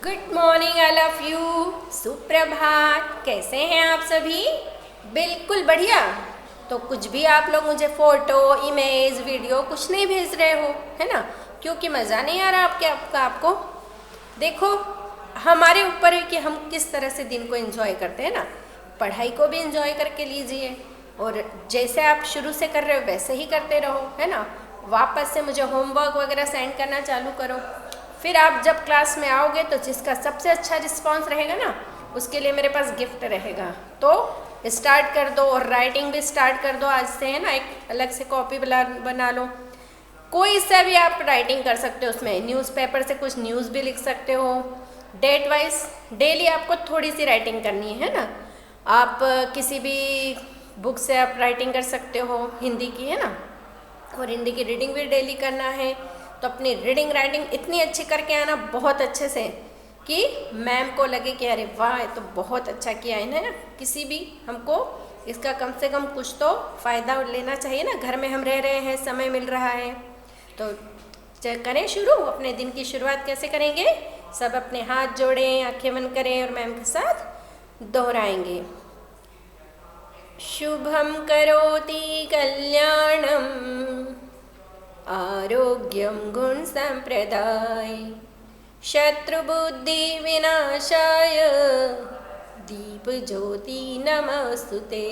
Good morning all of you. सुप्रभात। कैसे हैं आप सभी? बिल्कुल बढ़िया। तो कुछ भी आप लोग मुझे फ़ोटो, इमेज, वीडियो कुछ नहीं भेज रहे हो, है ना? क्योंकि मज़ा नहीं आ रहा आपको। देखो, हमारे ऊपर है कि हम किस तरह से दिन को एंजॉय करते हैं ना। पढ़ाई को भी एंजॉय करके लीजिए, और जैसे आप शुरू से कर रहे हो वैसे ही करते रहो, है ना। वापस से मुझे होमवर्क वगैरह सेंड करना चालू करो। फिर आप जब क्लास में आओगे तो जिसका सबसे अच्छा रिस्पॉन्स रहेगा ना, उसके लिए मेरे पास गिफ्ट रहेगा। तो स्टार्ट कर दो, और राइटिंग भी स्टार्ट कर दो आज से, है ना। एक अलग से कॉपी बना लो। कोई सा भी आप राइटिंग कर सकते हो, उसमें न्यूज़पेपर से कुछ न्यूज़ भी लिख सकते हो। डेट वाइज डेली आपको थोड़ी सी राइटिंग करनी है ना। आप किसी भी बुक से आप राइटिंग कर सकते हो, हिंदी की, है ना। और हिंदी की रीडिंग भी डेली करना है। तो अपनी रीडिंग राइटिंग इतनी अच्छी करके आना, बहुत अच्छे से, कि मैम को लगे कि अरे वाह, ये तो बहुत अच्छा किया है ना। किसी भी हमको इसका कम से कम कुछ तो फ़ायदा लेना चाहिए ना। घर में हम रह रहे हैं, समय मिल रहा है, तो करें शुरू। अपने दिन की शुरुआत कैसे करेंगे? सब अपने हाथ जोड़ें, आंखें बंद करें और मैम के साथ दोहराएंगे। शुभम करोति कल्याणम आरोग्यम गुण संप्रदाय शत्रुबुद्धि विनाशाय दीप ज्योति नमस्तुते।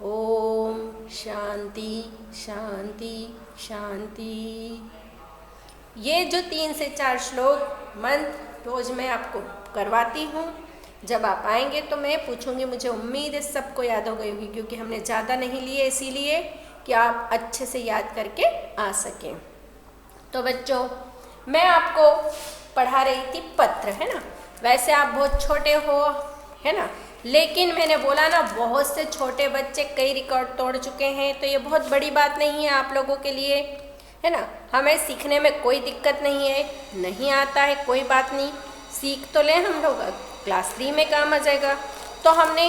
ओम शांति शांति शांति। ये जो 3 से 4 श्लोक मंत्र रोज मैं आपको करवाती हूँ। जब आप आएंगे तो मैं पूछूंगी, मुझे उम्मीद है सबको याद हो गई होगी, क्योंकि हमने ज़्यादा नहीं लिए, इसीलिए कि आप अच्छे से याद करके आ सकें। तो बच्चों, मैं आपको पढ़ा रही थी पत्र, है ना। वैसे आप बहुत छोटे हो, है ना, लेकिन मैंने बोला ना, बहुत से छोटे बच्चे कई रिकॉर्ड तोड़ चुके हैं, तो ये बहुत बड़ी बात नहीं है आप लोगों के लिए, है ना। हमें सीखने में कोई दिक्कत नहीं है। नहीं आता है कोई बात नहीं, सीख तो लें हम लोग, क्लास 3 में काम आ जाएगा। तो हमने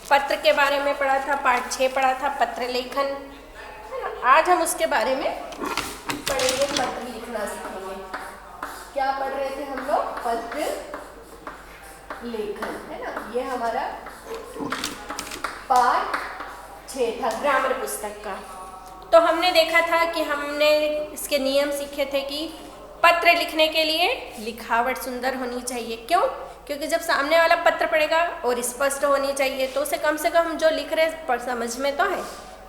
पत्र के बारे में पढ़ा था, पाठ 6 पढ़ा था, पत्र लेखन, है ना। आज हम उसके बारे में पढ़ेंगे, पत्र लिखना सीखेंगे। क्या पढ़ रहे थे हम लोग? पत्र लेखन, है ना। ये हमारा पाठ 6 था ग्रामर पुस्तक का। तो हमने देखा था कि हमने इसके नियम सीखे थे कि पत्र लिखने के लिए लिखावट सुंदर होनी चाहिए। क्यों? क्योंकि जब सामने वाला पत्र पढ़ेगा और स्पष्ट होनी चाहिए, तो उसे कम से कम जो लिख रहे समझ में तो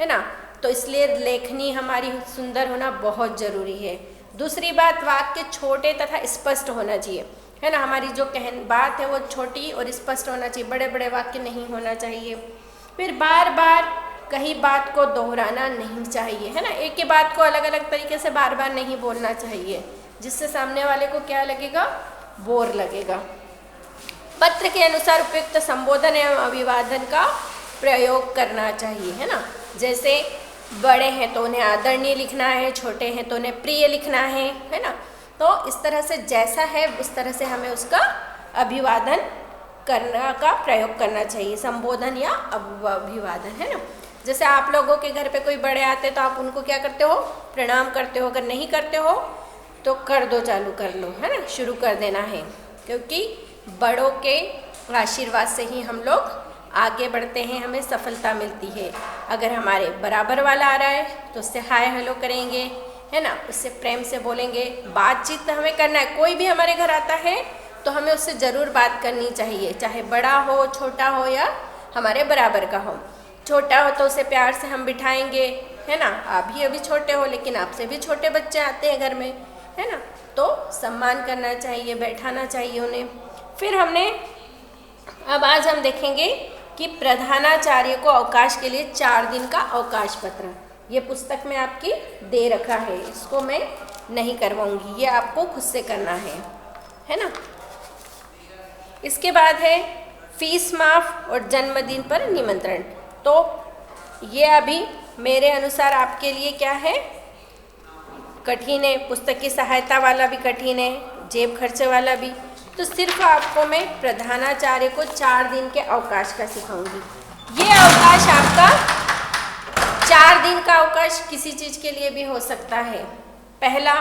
है ना। तो इसलिए लेखनी हमारी सुंदर होना बहुत ज़रूरी है। दूसरी बात, वाक्य छोटे तथा स्पष्ट होना चाहिए, है ना। हमारी जो बात है वो छोटी और स्पष्ट होना चाहिए, बड़े बड़े वाक्य नहीं होना चाहिए। फिर बार बार कहीं बात को दोहराना नहीं चाहिए, है ना। एक ही बात को अलग अलग तरीके से बार बार नहीं बोलना चाहिए, जिससे सामने वाले को क्या लगेगा? बोर लगेगा। पत्र के अनुसार उपयुक्त संबोधन एवं अभिवादन का प्रयोग करना चाहिए, है ना। जैसे बड़े हैं तो उन्हें आदरणीय लिखना है, छोटे हैं तो उन्हें प्रिय लिखना है ना। तो इस तरह से जैसा है उस तरह से हमें उसका अभिवादन करना का प्रयोग करना चाहिए, संबोधन या अभिवादन, है ना। जैसे आप लोगों के घर पे कोई बड़े आते तो आप उनको क्या करते हो? प्रणाम करते हो। अगर नहीं करते हो तो कर दो, चालू कर लो, है ना, शुरू कर देना है। क्योंकि बड़ों के आशीर्वाद से ही हम लोग आगे बढ़ते हैं, हमें सफलता मिलती है। अगर हमारे बराबर वाला आ रहा है तो उससे हाय हेलो करेंगे, है ना, उससे प्रेम से बोलेंगे। बातचीत हमें करना है। कोई भी हमारे घर आता है तो हमें उससे ज़रूर बात करनी चाहिए, चाहे बड़ा हो, छोटा हो या हमारे बराबर का हो। छोटा हो तो उसे प्यार से हम बिठाएंगे, है ना। आप भी अभी छोटे हो, लेकिन आपसे भी छोटे बच्चे आते हैं घर में, है ना। तो सम्मान करना चाहिए, बैठाना चाहिए उन्हें। फिर हमने अब आज हम देखेंगे कि प्रधानाचार्य को अवकाश के लिए 4 दिन का अवकाश पत्र, ये पुस्तक में आपकी दे रखा है, इसको मैं नहीं करवाऊंगी, ये आपको खुद से करना है ना। इसके बाद है फीस माफ और जन्मदिन पर निमंत्रण। तो ये अभी मेरे अनुसार आपके लिए क्या है? कठिन है। पुस्तक की सहायता वाला भी कठिन है, जेब खर्चे वाला भी। तो सिर्फ आपको मैं प्रधानाचार्य को 4 दिन के अवकाश का सिखाऊंगी। ये अवकाश आपका 4 दिन का अवकाश किसी चीज़ के लिए भी हो सकता है। पहला,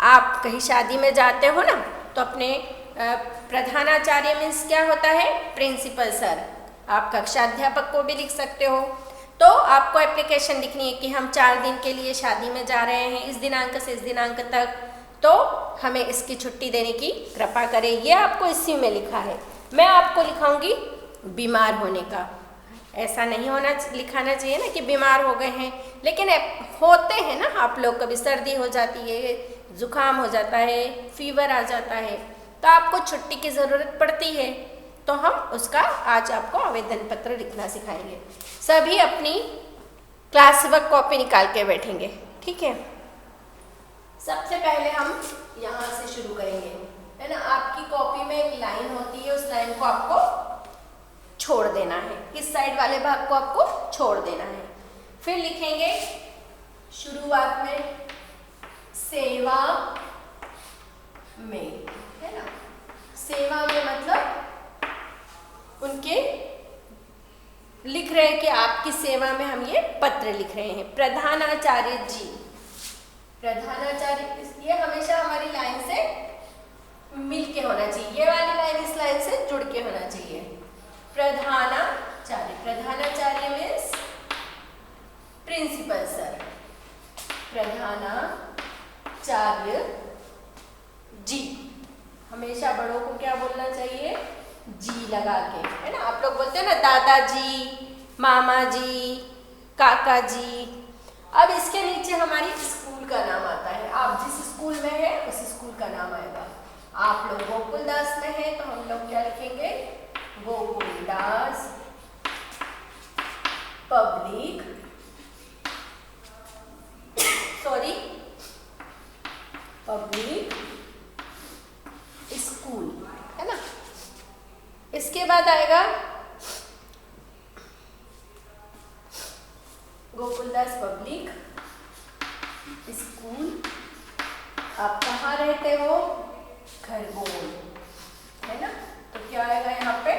आप कहीं शादी में जाते हो ना, तो अपने प्रधानाचार्य मीन्स क्या होता है, प्रिंसिपल सर। आप कक्षाध्यापक को भी लिख सकते हो। तो आपको एप्लीकेशन लिखनी है कि हम 4 दिन के लिए शादी में जा रहे हैं इस दिनांक से इस दिनांक तक, तो हमें इसकी छुट्टी देने की कृपा करें। ये आपको इसी में लिखा है। मैं आपको लिखाऊंगी बीमार होने का। ऐसा नहीं होना लिखाना चाहिए ना कि बीमार हो गए हैं, लेकिन होते हैं ना आप लोग, कभी सर्दी हो जाती है, जुकाम हो जाता है, फीवर आ जाता है, तो आपको छुट्टी की ज़रूरत पड़ती है। तो हम उसका आज आपको आवेदन पत्र लिखना सिखाएंगे। सभी अपनी क्लास वर्क कॉपी निकाल के बैठेंगे, ठीक है। सबसे पहले हम यहाँ से शुरू करेंगे, है ना। आपकी कॉपी में एक लाइन होती है, उस लाइन को आपको छोड़ देना है, इस साइड वाले भाग को आपको छोड़ देना है। फिर लिखेंगे शुरुआत में सेवा में, है ना। सेवा में मतलब उनके लिख रहे हैं कि आपकी सेवा में हम ये पत्र लिख रहे हैं। प्रधानाचार्य जी, प्रधानाचार्य, ये हमेशा हमारी लाइन से मिल के होना चाहिए, ये वाली लाइन इस लाइन से जुड़ के होना चाहिए। प्रधानाचार्य, प्रधानाचार्य मीन्स प्रिंसिपल सर, प्रधानाचार्य जी। हमेशा बड़ों को क्या बोलना चाहिए, जी लगा के, है ना। आप लोग बोलते हो ना दादाजी, मामा जी, काका जी। अब इसके नीचे हमारी स्कूल का नाम आता है। आप जिस स्कूल में है उस स्कूल का नाम आएगा। आप लोग गोकुलदास में है तो हम लोग क्या लिखेंगे, गोकुलदास पब्लिक पब्लिक स्कूल, है ना। इसके बाद आएगा गोकुलदास पब्लिक स्कूल। आप कहाँ रहते हो, खरगोन, है ना। तो क्या आएगा यहाँ पे,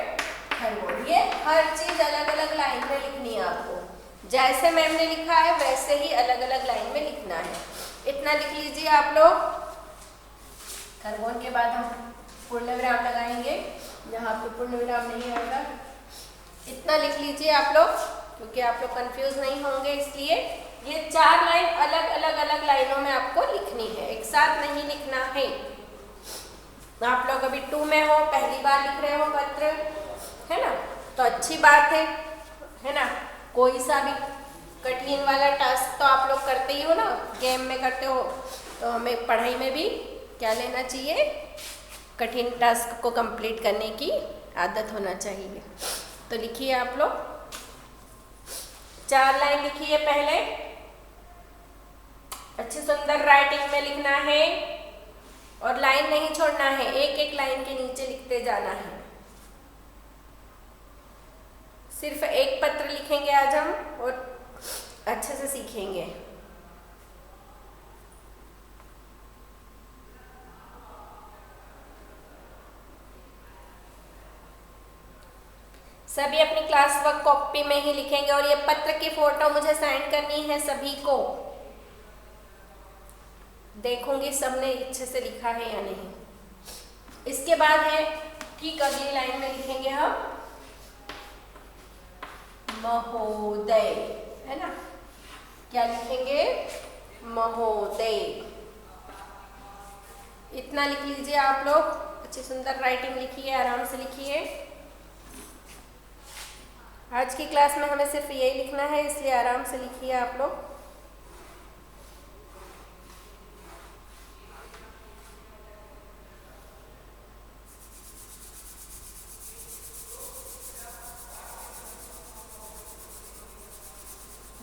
खरगोन। ये हर चीज अलग अलग लाइन में लिखनी है आपको, जैसे मैम ने लिखा है वैसे ही अलग अलग लाइन में लिखना है। इतना लिख लीजिए आप लोग। खरगोन के बाद हम पूर्ण विराम लगाएंगे, यहाँ पे पूर्ण विराम नहीं आएगा। इतना लिख लीजिए आप लोग, क्योंकि आप लोग कंफ्यूज नहीं होंगे, इसलिए ये 4 लाइन अलग अलग अलग लाइनों में आपको लिखनी है, एक साथ नहीं लिखना है। आप लोग अभी 2 में हो, पहली बार लिख रहे हो पत्र, है ना, तो अच्छी बात है ना। कोई सा भी कठिन वाला टास्क तो आप लोग करते ही हो ना, गेम में करते हो, तो हमें पढ़ाई में भी क्या लेना चाहिए, कठिन टास्क को कंप्लीट करने की आदत होना चाहिए। तो लिखिए आप लोग, 4 लाइन लिखिए पहले, अच्छी सुंदर राइटिंग में लिखना है और लाइन नहीं छोड़ना है, एक एक लाइन के नीचे लिखते जाना है। सिर्फ एक पत्र लिखेंगे आज हम और अच्छे से सीखेंगे। सभी अपनी क्लास वर्क कॉपी में ही लिखेंगे और ये पत्र की फोटो मुझे सेंड करनी है सभी को। देखूंगी सबने अच्छे से लिखा है या नहीं। इसके बाद है ठीक अगली लाइन में लिखेंगे हम महोदय, है ना। क्या लिखेंगे, महोदय। इतना लिख लीजिए आप लोग, अच्छी सुंदर राइटिंग लिखिए, आराम से लिखिए। आज की क्लास में हमें सिर्फ यही लिखना है, इसलिए आराम से लिखिए आप लोग।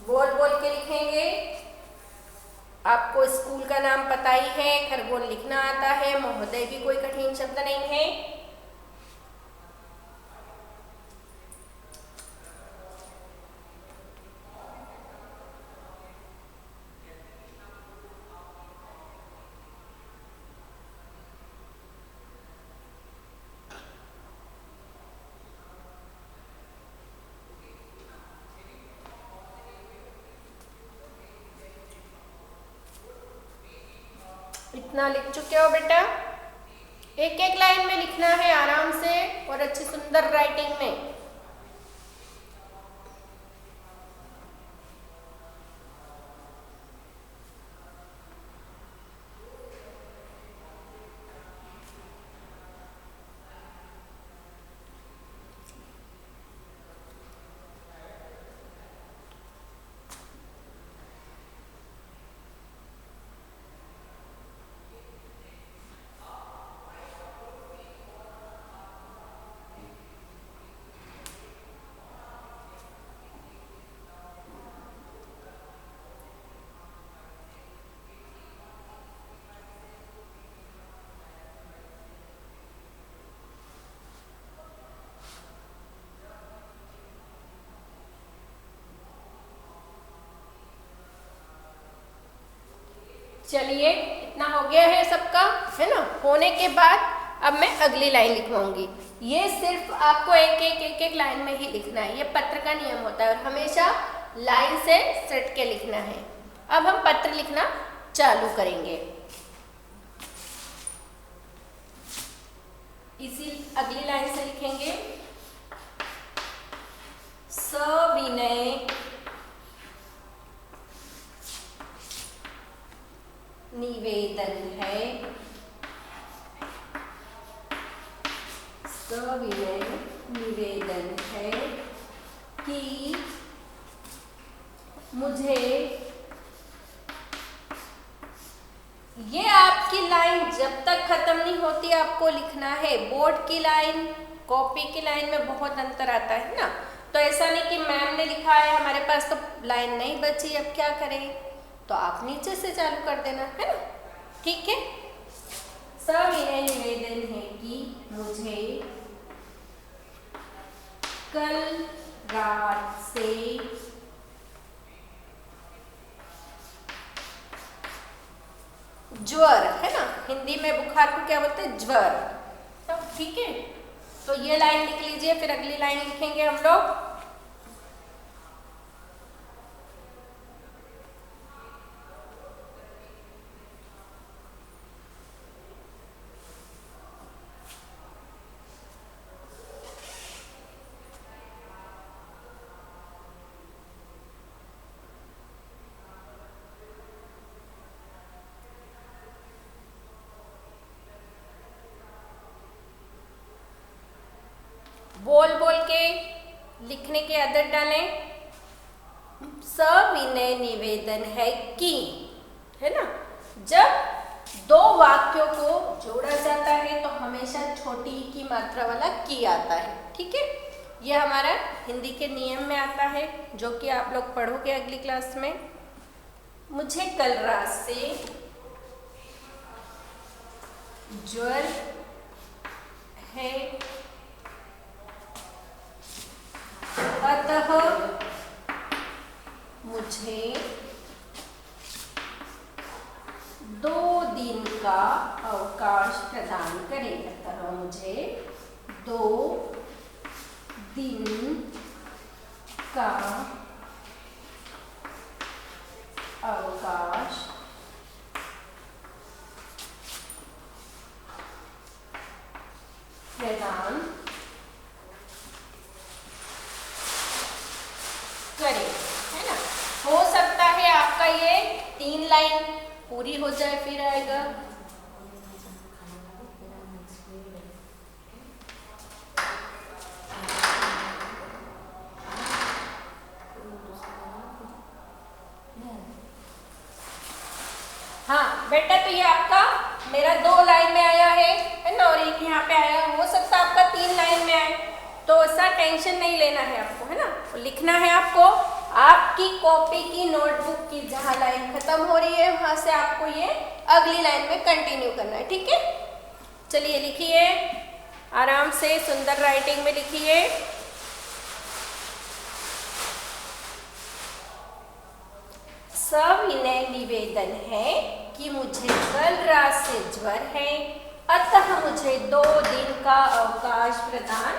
बोल बोल के लिखेंगे। आपको स्कूल का नाम पता ही है, खरगोन लिखना आता है, महोदय भी कोई कठिन शब्द नहीं है। इतना लिख चुके हो बेटा, एक एक लाइन में लिखना है आराम से और अच्छी सुंदर राइटिंग में। चलिए इतना हो गया है सबका, है ना। होने के बाद अब मैं अगली लाइन लिखवाऊंगी। ये सिर्फ आपको एक एक लाइन में ही लिखना है, ये पत्र का नियम होता है और हमेशा लाइन से सट के लिखना है। अब हम पत्र लिखना चालू करेंगे। इसी अगली लाइन से लिखेंगे, सविनय निवेदन है, सविनय निवेदन है कि मुझे, ये आपकी लाइन जब तक खत्म नहीं होती आपको लिखना है। बोर्ड की लाइन कॉपी की लाइन में बहुत अंतर आता है ना। तो ऐसा नहीं कि मैम ने लिखा है हमारे पास तो लाइन नहीं बची, अब क्या करें, तो आप नीचे से चालू कर देना, है ना। ठीक है। सविनय निवेदन है कि मुझे कल रात से ज्वर, है ना, हिंदी में बुखार को क्या बोलते हैं, ज्वर। तो ठीक है, तो ये लाइन लिख लीजिए, फिर अगली लाइन लिखेंगे हम लोग। बोल बोल के लिखने की आदत डालें। सविनय निवेदन है कि, है ना। जब दो वाक्यों को जोड़ा जाता है तो हमेशा छोटी की मात्रा वाला की आता है। ठीक है, ये हमारा हिंदी के नियम में आता है, जो कि आप लोग पढ़ोगे अगली क्लास में। मुझे कल रात से ज्वर है, अतः मुझे 2 दिन का अवकाश प्रदान करें। अतः मुझे 2 दिन का अवकाश प्रदान करें, है ना। हो सकता है आपका ये 3 लाइन पूरी हो जाए, फिर आएगा हाँ बेटा। तो ये आपका मेरा 2 लाइन में आया है ना, और एक यहाँ पे आया। हो सकता है आपका 3 लाइन में आए, तो ऐसा टेंशन नहीं लेना है आपको, है ना। लिखना है आपको आपकी कॉपी की नोटबुक की जहाँ लाइन खत्म हो रही है वहां से आपको ये अगली लाइन में कंटिन्यू करना है। ठीक है, चलिए लिखिए आराम से, सुंदर राइटिंग में लिखिए। सविनय निवेदन है कि मुझे कल रात से ज्वर है, अतः मुझे 2 दिन का अवकाश प्रदान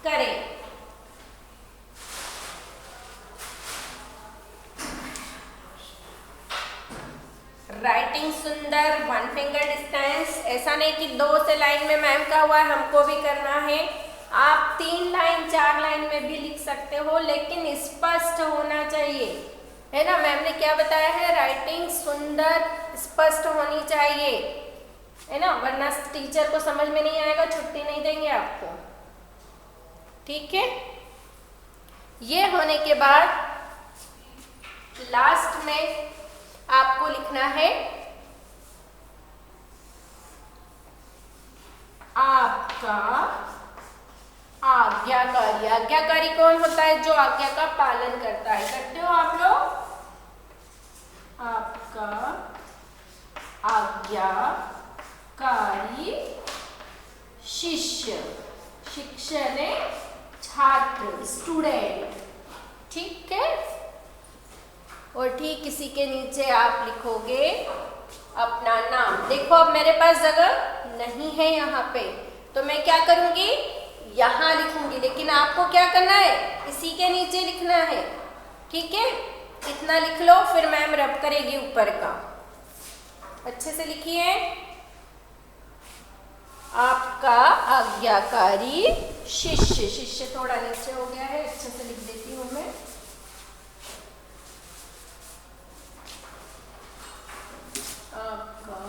करें। राइटिंग सुंदर, 1 फिंगर डिस्टेंस। ऐसा नहीं कि 2 से लाइन में मैम का हुआ है हमको भी करना है। आप 3 लाइन 4 लाइन में भी लिख सकते हो, लेकिन स्पष्ट होना चाहिए, है ना। मैम ने क्या बताया है, राइटिंग सुंदर स्पष्ट होनी चाहिए, है ना, वरना टीचर को समझ में नहीं आएगा, छुट्टी नहीं देंगे आपको। ठीक है, ये होने के बाद लास्ट में आपको लिखना है आपका आज्ञाकारी। आज्ञाकारी कौन होता है, जो आज्ञा का पालन करता है। करते हो आप लोग, आपका आज्ञाकारी शिष्य, शिक्षक ने छात्र, स्टूडेंट, ठीक है। और ठीक इसी के नीचे आप लिखोगे अपना नाम। देखो अब मेरे पास जगह नहीं है यहाँ पे, तो मैं क्या करूंगी, यहाँ लिखूंगी, लेकिन आपको क्या करना है, इसी के नीचे लिखना है, ठीक है। इतना लिख लो, फिर मैम रब करेगी ऊपर का। अच्छे से लिखिए, आपका आज्ञाकारी शिष्य। शिष्य थोड़ा नीचे हो गया है, अच्छे से लिख देती हूँ मैं। आपका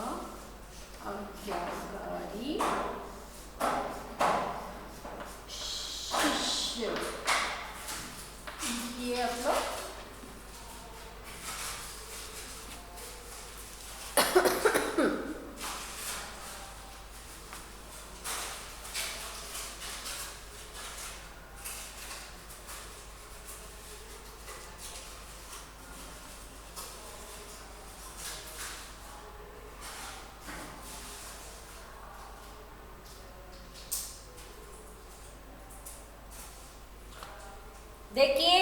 आज्ञाकारी शिष्य, ये आप लोग देखिए,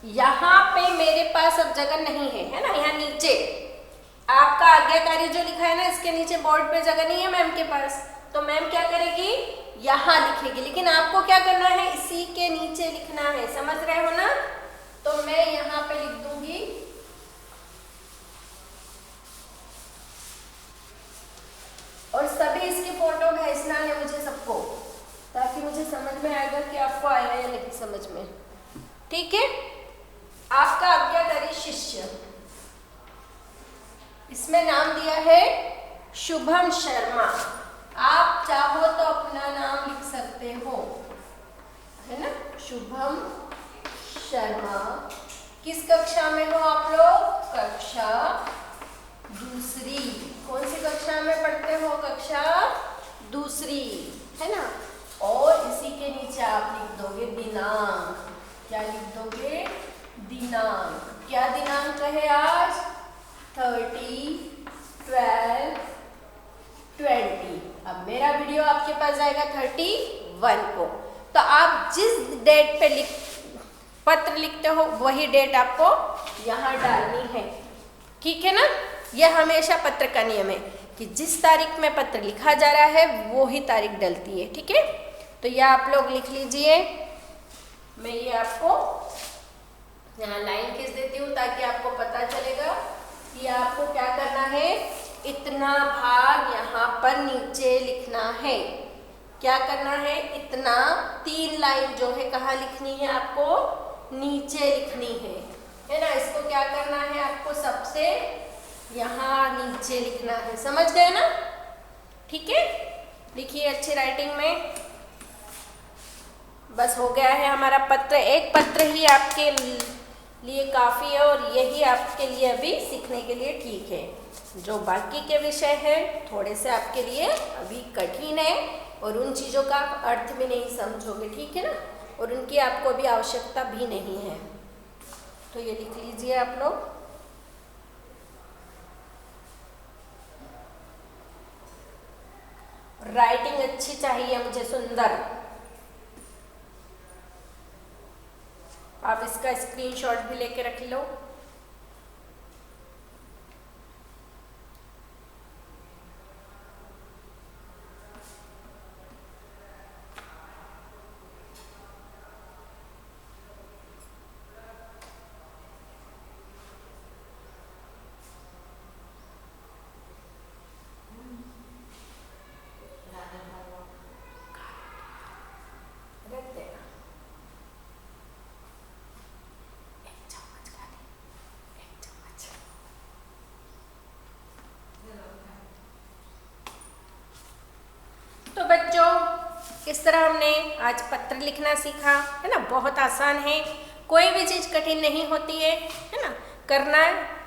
यहाँ पे मेरे पास अब जगह नहीं है ना, यहाँ नीचे आपका आज्ञाकारी जो लिखा है ना, इसके नीचे बोर्ड पे जगह नहीं है मैम के पास, तो मैम क्या करेगी, यहाँ लिखेगी, लेकिन आपको क्या करना है, इसी के नीचे लिखना है, समझ रहे हो ना। तो मैं यहाँ पे लिख दूंगी और सभी इसकी फोटो भेजना है मुझे सबको, ताकि मुझे समझ में आएगा कि आपको आया या नहीं समझ में, ठीक है। आपका आज्ञाकारी शिष्य, इसमें नाम दिया है शुभम शर्मा। आप चाहो तो अपना नाम लिख सकते हो, है ना, शुभम शर्मा। किस कक्षा में हो आप लोग, कक्षा दूसरी। कौन सी कक्षा में पढ़ते हो, कक्षा दूसरी, है ना। और इसी के नीचे आप लिख दोगे दिनांक। क्या लिख दोगे, दिनांक। क्या दिनांक है आज, 30/12/20। अब मेरा वीडियो आपके पास आएगा 31 को, तो आप जिस डेट पे पत्र लिखते हो वही डेट आपको यहाँ डालनी है, ठीक है ना। यह हमेशा पत्र का नियम है कि जिस तारीख में पत्र लिखा जा रहा है वो ही तारीख डलती है, ठीक है। तो यह आप लोग लिख लीजिए। मैं ये आपको यहाँ लाइन खींच देती हूँ ताकि आपको पता चलेगा कि आपको क्या करना है। इतना भाग यहाँ पर नीचे लिखना है। क्या करना है, इतना 3 लाइन जो है कहाँ लिखनी है, आपको नीचे लिखनी है ना। इसको क्या करना है, आपको सबसे यहाँ नीचे लिखना है, समझ गए ना, ठीक है। लिखिए अच्छी राइटिंग में। बस हो गया है हमारा पत्र। एक पत्र ही आपके लिए काफ़ी है और यही आपके लिए अभी सीखने के लिए ठीक है। जो बाकी के विषय हैं थोड़े से आपके लिए अभी कठिन है और उन चीज़ों का अर्थ भी नहीं समझोगे, ठीक है ना, और उनकी आपको अभी आवश्यकता भी नहीं है। तो ये लिख लीजिए आप लोग। राइटिंग अच्छी चाहिए मुझे, सुंदर। आप इसका स्क्रीनशॉट भी लेके रख लो। किस तरह हमने आज पत्र लिखना सीखा, है ना। बहुत आसान है, कोई भी चीज़ कठिन नहीं होती है ना। करना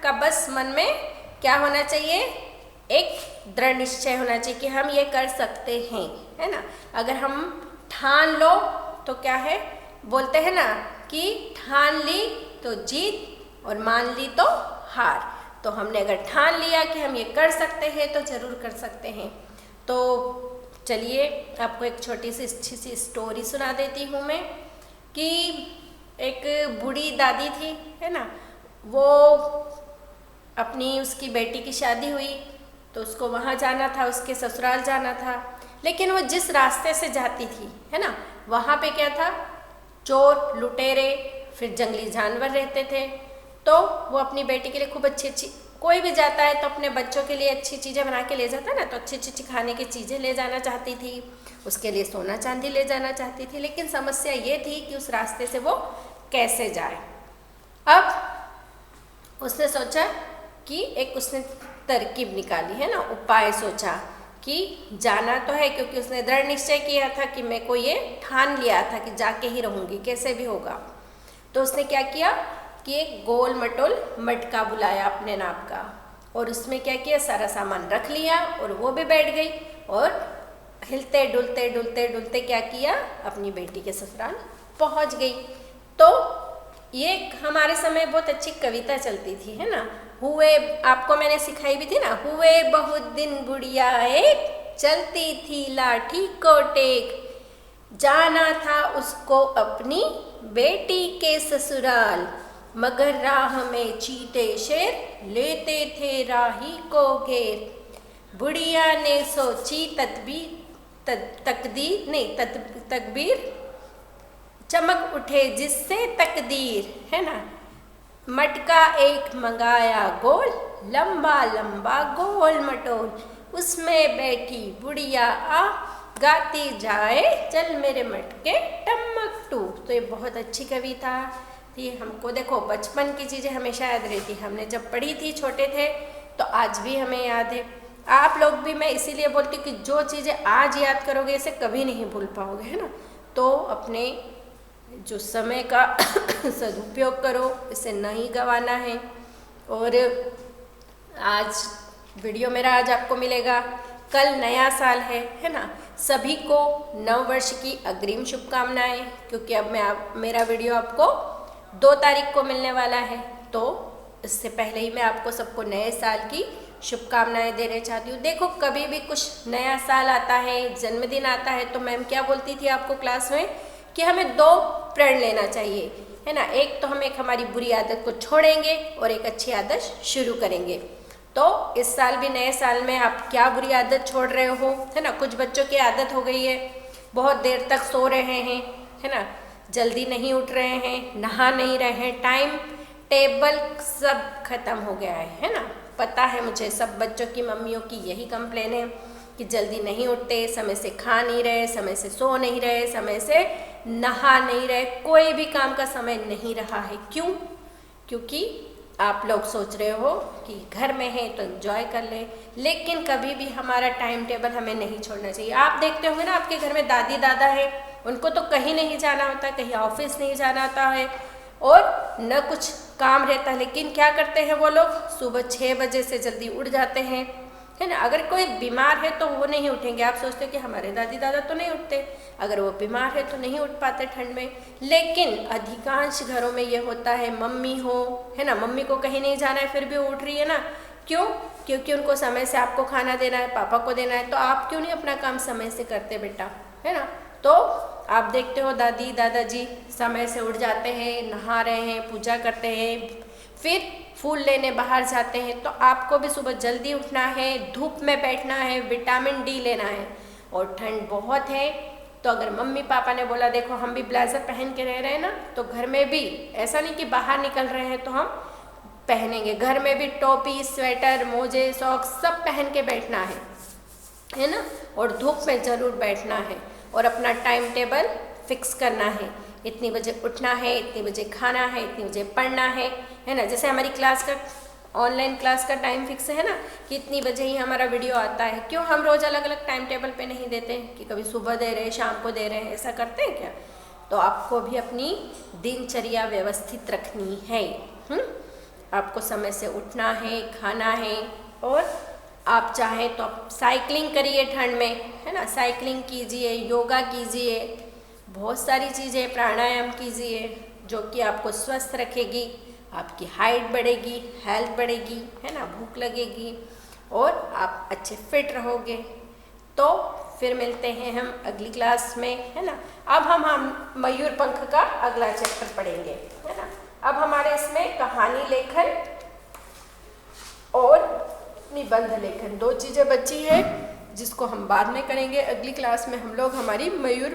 का बस मन में क्या होना चाहिए, एक दृढ़ निश्चय होना चाहिए कि हम ये कर सकते हैं, है ना। अगर हम ठान लो तो क्या है, बोलते हैं ना कि ठान ली तो जीत और मान ली तो हार। तो हमने अगर ठान लिया कि हम ये कर सकते हैं तो ज़रूर कर सकते हैं। तो चलिए आपको एक छोटी सी अच्छी सी स्टोरी सुना देती हूँ मैं, कि एक बूढ़ी दादी थी, है ना। वो अपनी उसकी बेटी की शादी हुई तो उसको वहाँ जाना था, उसके ससुराल जाना था, लेकिन वो जिस रास्ते से जाती थी, है ना, वहाँ पे क्या था, चोर लुटेरे फिर जंगली जानवर रहते थे। तो वो अपनी बेटी के लिए खूब अच्छी कोई भी जाता है तो अपने बच्चों के लिए अच्छी चीज़ें बना के ले जाता है ना, तो अच्छी खाने की चीज़ें ले जाना चाहती थी, उसके लिए सोना चांदी ले जाना चाहती थी। लेकिन समस्या ये थी कि उस रास्ते से वो कैसे जाए। अब उसने सोचा कि एक उसने तरकीब निकाली, है ना, उपाय सोचा कि जाना तो है, क्योंकि उसने दृढ़ निश्चय किया था कि मैं को ये ठान लिया था कि जाके ही रहूँगी, कैसे भी होगा। तो उसने क्या किया कि एक गोल मटोल मटका बुलाया अपने नाप का, और उसमें क्या किया, सारा सामान रख लिया और वो भी बैठ गई और हिलते डुलते डुलते डुलते क्या किया, अपनी बेटी के ससुराल पहुंच गई। तो ये हमारे समय बहुत अच्छी कविता चलती थी, है ना। हुए, आपको मैंने सिखाई भी थी ना, हुए बहुत दिन बुढ़िया एक, चलती थी लाठी को टेक, जाना था उसको अपनी बेटी के ससुराल, मगर राह में चीते शेर लेते थे राही को घेर, बुढ़िया ने सोची तकदीर, चमक उठे जिससे तकदीर, है ना। मटका एक मंगाया गोल, लंबा लंबा गोल मटोल, उसमें बैठी बुढ़िया आ, गाती जाए चल मेरे मटके टमक टू। तो ये बहुत अच्छी कविता थी। हमको देखो बचपन की चीज़ें हमेशा याद रहती, हमने जब पढ़ी थी छोटे थे तो आज भी हमें याद है। आप लोग भी, मैं इसीलिए बोलती हूँ कि जो चीज़ें आज याद करोगे इसे कभी नहीं भूल पाओगे, है ना। तो अपने जो समय का सदुपयोग करो, इसे नहीं गंवाना है। और आज वीडियो मेरा आज आपको मिलेगा, कल नया साल है ना। सभी को नव वर्ष की अग्रिम शुभकामनाएं, क्योंकि अब मेरा वीडियो आपको 2 तारीख को मिलने वाला है, तो इससे पहले ही मैं आपको सबको नए साल की शुभकामनाएं देना चाहती हूँ। देखो कभी भी कुछ नया साल आता है, जन्मदिन आता है, तो मैम क्या बोलती थी आपको क्लास में कि हमें 2 प्रण लेना चाहिए, है ना। एक तो हम एक हमारी बुरी आदत को छोड़ेंगे और एक अच्छी आदत शुरू करेंगे। तो इस साल भी, नए साल में आप क्या बुरी आदत छोड़ रहे हो, है ना। कुछ बच्चों की आदत हो गई है बहुत देर तक सो रहे हैं, है ना, जल्दी नहीं उठ रहे हैं, नहा नहीं रहे हैं, टाइम टेबल सब खत्म हो गया है ना। पता है मुझे, सब बच्चों की मम्मियों की यही कंप्लेन है कि जल्दी नहीं उठते, समय से खा नहीं रहे, समय से सो नहीं रहे, समय से नहा नहीं रहे, कोई भी काम का समय नहीं रहा है। क्यों? क्योंकि आप लोग सोच रहे हो कि घर में है तो एंजॉय कर ले, लेकिन कभी भी हमारा टाइम टेबल हमें नहीं छोड़ना चाहिए। आप देखते होंगे ना, आपके घर में दादी दादा है, उनको तो कहीं नहीं जाना होता, कहीं ऑफिस नहीं जाना होता है और न कुछ काम रहता है, लेकिन क्या करते हैं वो लोग, सुबह 6 बजे से जल्दी उठ जाते हैं, है ना। अगर कोई बीमार है तो वो नहीं उठेंगे, आप सोचते हो कि हमारे दादी दादा तो नहीं उठते, अगर वो बीमार है तो नहीं उठ पाते ठंड में। लेकिन अधिकांश घरों में ये होता है, मम्मी हो, है ना, मम्मी को कहीं नहीं जाना है फिर भी उठ रही है ना। क्यों? क्योंकि उनको समय से आपको खाना देना है, पापा को देना है, तो आप क्यों नहीं अपना काम समय से करते बेटा, है ना। तो आप देखते हो दादी दादाजी समय से उठ जाते हैं, नहा रहे हैं, पूजा करते हैं, फिर फूल लेने बाहर जाते हैं। तो आपको भी सुबह जल्दी उठना है, धूप में बैठना है, विटामिन डी लेना है, और ठंड बहुत है। तो अगर मम्मी पापा ने बोला देखो हम भी ब्लेजर पहन के रह रहे हैं ना, तो घर में भी ऐसा नहीं कि बाहर निकल रहे हैं तो हम पहनेंगे, घर में भी टोपी, स्वेटर, मोजे, सॉक्स सब पहन के बैठना है ना। और धूप में ज़रूर बैठना है और अपना टाइम टेबल फिक्स करना है, इतनी बजे उठना है, इतनी बजे खाना है, इतनी बजे पढ़ना है ना। जैसे हमारी क्लास का ऑनलाइन क्लास का टाइम फिक्स है ना कि इतनी बजे ही हमारा वीडियो आता है। क्यों हम रोज़ अलग अलग टाइम टेबल पे नहीं देते कि कभी सुबह दे रहे हैं, शाम को दे रहे हैं, ऐसा करते हैं क्या? तो आपको भी अपनी दिनचर्या व्यवस्थित रखनी है। आपको समय से उठना है, खाना है, और आप चाहें तो आप साइकिलिंग करिए ठंड में, है ना, साइकिलिंग कीजिए, योगा कीजिए, बहुत सारी चीज़ें, प्राणायाम कीजिए जो कि आपको स्वस्थ रखेगी, आपकी हाइट बढ़ेगी, हेल्थ बढ़ेगी, है ना, भूख लगेगी और आप अच्छे फिट रहोगे। तो फिर मिलते हैं हम अगली क्लास में, है ना। अब हम मयूर पंख का अगला चैप्टर पढ़ेंगे, है ना। अब हमारे इसमें कहानी लेखन और निबंध लेखन 2 चीज़ें बची है जिसको हम बाद में करेंगे। अगली क्लास में हम लोग हमारी मयूर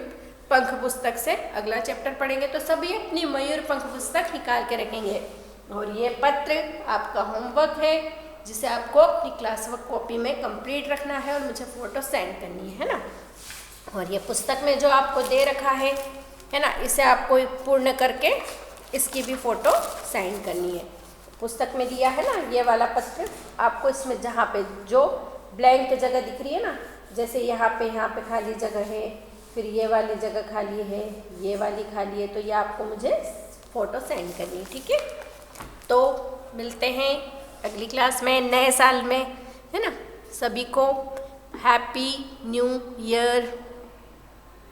पंख पुस्तक से अगला चैप्टर पढ़ेंगे। तो सभी अपनी मयूर पंख पुस्तक निकाल के रखेंगे और ये पत्र आपका होमवर्क है जिसे आपको अपनी क्लास वर्क कॉपी में कंप्लीट रखना है और मुझे फ़ोटो सेंड करनी है ना। और ये पुस्तक में जो आपको दे रखा है ना, इसे आपको पूर्ण करके इसकी भी फ़ोटो सेंड करनी है। पुस्तक में दिया है ना ये वाला पत्र, आपको इसमें जहाँ पे जो ब्लैंक जगह दिख रही है ना, जैसे यहाँ पे खाली जगह है, फिर ये वाली जगह खाली है, ये वाली खाली है, तो ये आपको मुझे फ़ोटो सेंड करनी है, ठीक है। तो मिलते हैं अगली क्लास में नए साल में, है ना। सभी को हैप्पी न्यू ईयर।